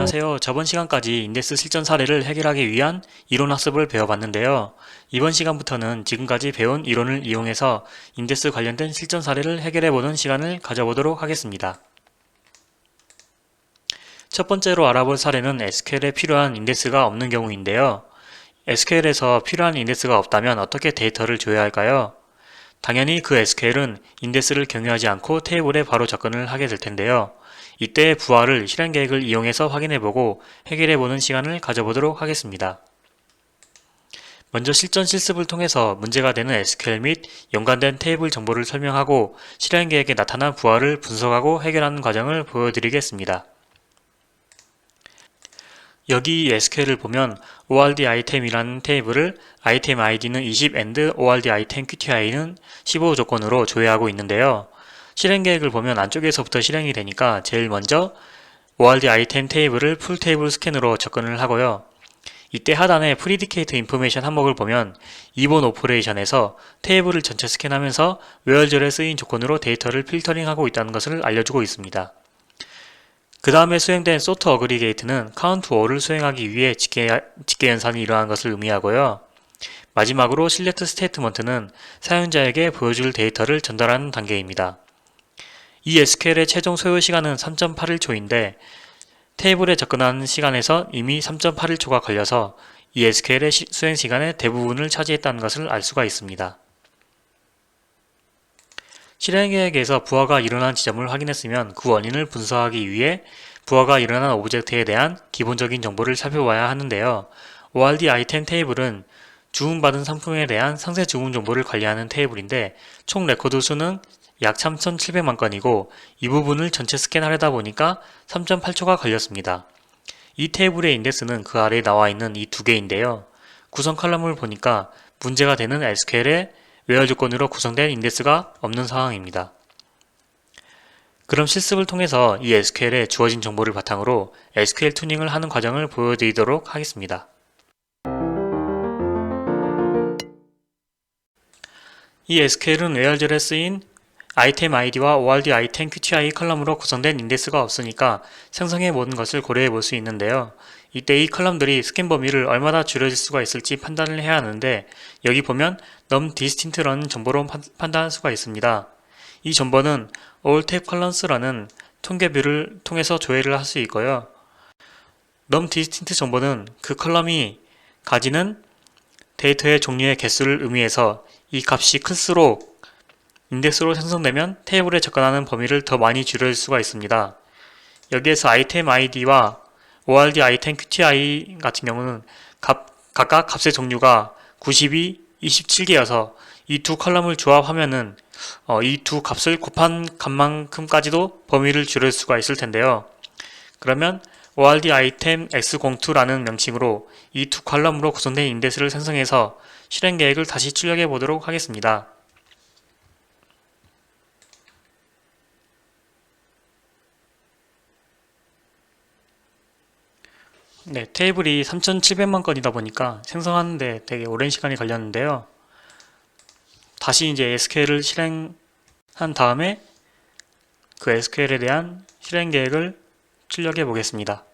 안녕하세요. 저번 시간까지 인덱스 실전 사례를 해결하기 위한 이론 학습을 배워봤는데요. 이번 시간부터는 지금까지 배운 이론을 이용해서 인덱스 관련된 실전 사례를 해결해보는 시간을 가져보도록 하겠습니다. 첫 번째로 알아볼 사례는 SQL에 필요한 인덱스가 없는 경우인데요. SQL에서 필요한 인덱스가 없다면 어떻게 데이터를 줘야 할까요? 당연히 그 SQL은 인덱스를 경유하지 않고 테이블에 바로 접근을 하게 될 텐데요. 이때의 부하를 실행 계획을 이용해서 확인해보고 해결해보는 시간을 가져보도록 하겠습니다. 먼저 실전 실습을 통해서 문제가 되는 SQL 및 연관된 테이블 정보를 설명하고 실행 계획에 나타난 부하를 분석하고 해결하는 과정을 보여드리겠습니다. 여기 이 SQL을 보면 ORD 아이템이라는 테이블을 아이템 ID는 20 and ORD 아이템 QTI는 15 조건으로 조회하고 있는데요. 실행 계획을 보면 안쪽에서부터 실행이 되니까 제일 먼저 ORD 아이템 테이블을 풀 테이블 스캔으로 접근을 하고요. 이때 하단에 프리디케이트 인포메이션 항목을 보면 이본 오퍼레이션에서 테이블을 전체 스캔하면서 where절에 쓰인 조건으로 데이터를 필터링하고 있다는 것을 알려주고 있습니다. 그 다음에 수행된 sort aggregate는 count all을 수행하기 위해 직계 연산이 일어난 것을 의미하고요. 마지막으로 select statement는 사용자에게 보여줄 데이터를 전달하는 단계입니다. 이 SQL의 최종 소요 시간은 3.81초인데 테이블에 접근하는 시간에서 이미 3.81초가 걸려서 이 SQL의 수행 시간의 대부분을 차지했다는 것을 알 수가 있습니다. 실행 계획에서 부하가 일어난 지점을 확인했으면 그 원인을 분석하기 위해 부하가 일어난 오브젝트에 대한 기본적인 정보를 살펴봐야 하는데요. ORD 아이템 테이블은 주문받은 상품에 대한 상세 주문 정보를 관리하는 테이블인데 총 레코드 수는 약 3,700만 건이고 이 부분을 전체 스캔하려다 보니까 3.8초가 걸렸습니다. 이 테이블의 인덱스는 그 아래에 나와 있는 이 두 개인데요. 구성 컬럼을 보니까 문제가 되는 SQL의 where 조건으로 구성된 인덱스가 없는 상황입니다. 그럼 실습을 통해서 이 SQL에 주어진 정보를 바탕으로 SQL 튜닝을 하는 과정을 보여드리도록 하겠습니다. 이 SQL은 where절에 쓰인 아이템 ID와 ORD 아이템 QTI 컬럼으로 구성된 인덱스가 없으니까 생성해 보는 것을 고려해 볼 수 있는데요. 이때 이 컬럼들이 스캔 범위를 얼마나 줄여질 수가 있을지 판단을 해야 하는데 여기 보면 num distinct라는 정보로 판단할 수가 있습니다. 이 정보는 all tab columns라는 통계뷰를 통해서 조회를 할 수 있고요. num distinct 정보는 그 컬럼이 가지는 데이터의 종류의 개수를 의미해서 이 값이 클수록 인덱스로 생성되면 테이블에 접근하는 범위를 더 많이 줄일 수가 있습니다. 여기에서 아이템 ID와 ORD 아이템 QTI 같은 경우는 각각 값의 종류가 92, 27개여서 이 두 컬럼을 조합하면은 이 두 값을 곱한 값만큼까지도 범위를 줄일 수가 있을 텐데요. 그러면 ORD 아이템 X02라는 명칭으로 이 두 컬럼으로 구성된 인덱스를 생성해서 실행 계획을 다시 출력해 보도록 하겠습니다. 네, 테이블이 3,700만 건이다 보니까 생성하는데 되게 오랜 시간이 걸렸는데요. 다시 이제 SQL을 실행한 다음에 그 SQL에 대한 실행 계획을 출력해 보겠습니다.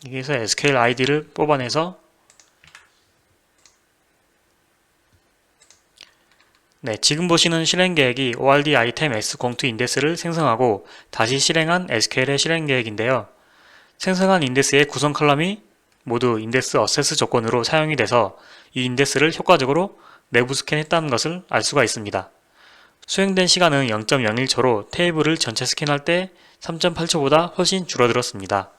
여기에서 SQL ID를 뽑아내서 네, 지금 보시는 실행 계획이 ORD 아이템 S02 인덱스를 생성하고 다시 실행한 SQL의 실행 계획인데요. 생성한 인덱스의 구성 컬럼이 모두 인덱스 어세스 조건으로 사용이 돼서 이 인덱스를 효과적으로 내부 스캔했다는 것을 알 수가 있습니다. 수행된 시간은 0.01초로 테이블을 전체 스캔할 때 3.8초보다 훨씬 줄어들었습니다.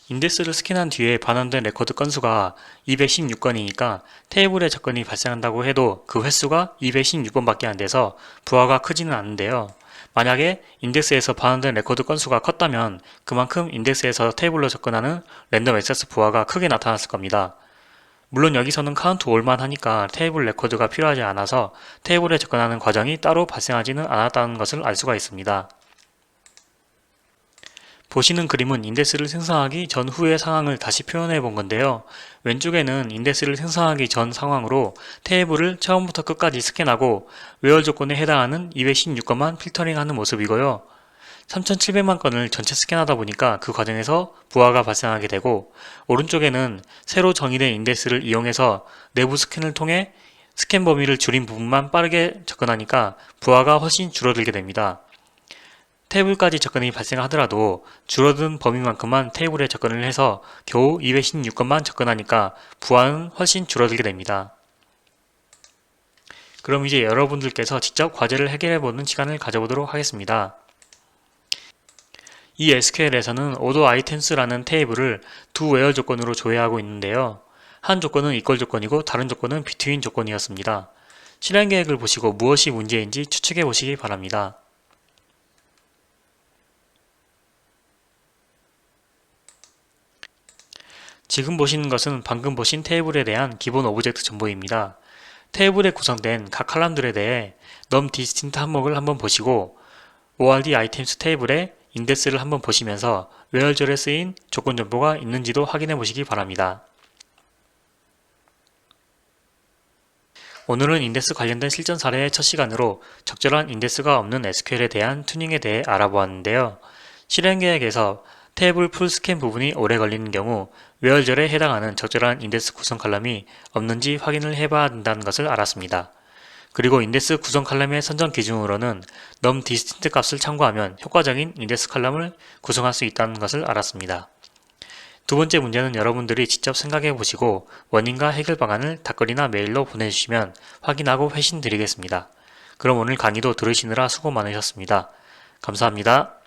인덱스를 스캔한 뒤에 반환된 레코드 건수가 216건이니까 테이블에 접근이 발생한다고 해도 그 횟수가 216번밖에 안 돼서 부하가 크지는 않은데요. 만약에 인덱스에서 반환된 레코드 건수가 컸다면 그만큼 인덱스에서 테이블로 접근하는 랜덤 액세스 부하가 크게 나타났을 겁니다. 물론 여기서는 count all만 하니까 테이블 레코드가 필요하지 않아서 테이블에 접근하는 과정이 따로 발생하지는 않았다는 것을 알 수가 있습니다. 보시는 그림은 인덱스를 생성하기 전후의 상황을 다시 표현해 본 건데요. 왼쪽에는 인덱스를 생성하기 전 상황으로 테이블을 처음부터 끝까지 스캔하고 외열 조건에 해당하는 216건만 필터링하는 모습이고요. 3700만 건을 전체 스캔하다 보니까 그 과정에서 부하가 발생하게 되고, 오른쪽에는 새로 정의된 인덱스를 이용해서 내부 스캔을 통해 스캔 범위를 줄인 부분만 빠르게 접근하니까 부하가 훨씬 줄어들게 됩니다. 테이블까지 접근이 발생하더라도 줄어든 범위만큼만 테이블에 접근을 해서 겨우 216건만 접근하니까 부하는 훨씬 줄어들게 됩니다. 그럼 이제 여러분들께서 직접 과제를 해결해보는 시간을 가져보도록 하겠습니다. 이 SQL에서는 order items라는 테이블을 두 외열 조건으로 조회하고 있는데요. 한 조건은 equal 조건이고 다른 조건은 between 조건이었습니다. 실행 계획을 보시고 무엇이 문제인지 추측해 보시기 바랍니다. 지금 보시는 것은 방금 보신 테이블에 대한 기본 오브젝트 정보입니다. 테이블에 구성된 각 칼럼들에 대해 num distinct 항목을 한번 보시고 ORD items 테이블의 인덱스를 한번 보시면서 외열절에 쓰인 조건 정보가 있는지도 확인해 보시기 바랍니다. 오늘은 인덱스 관련된 실전 사례의 첫 시간으로 적절한 인덱스가 없는 SQL에 대한 튜닝에 대해 알아보았는데요. 실행 계획에서 테이블 풀 스캔 부분이 오래 걸리는 경우 외열절에 해당하는 적절한 인덱스 구성 칼럼이 없는지 확인을 해봐야 한다는 것을 알았습니다. 그리고 인덱스 구성 칼럼의 선정 기준으로는 num distinct 값을 참고하면 효과적인 인덱스 칼럼을 구성할 수 있다는 것을 알았습니다. 두 번째 문제는 여러분들이 직접 생각해 보시고 원인과 해결 방안을 답글이나 메일로 보내주시면 확인하고 회신 드리겠습니다. 그럼 오늘 강의도 들으시느라 수고 많으셨습니다. 감사합니다.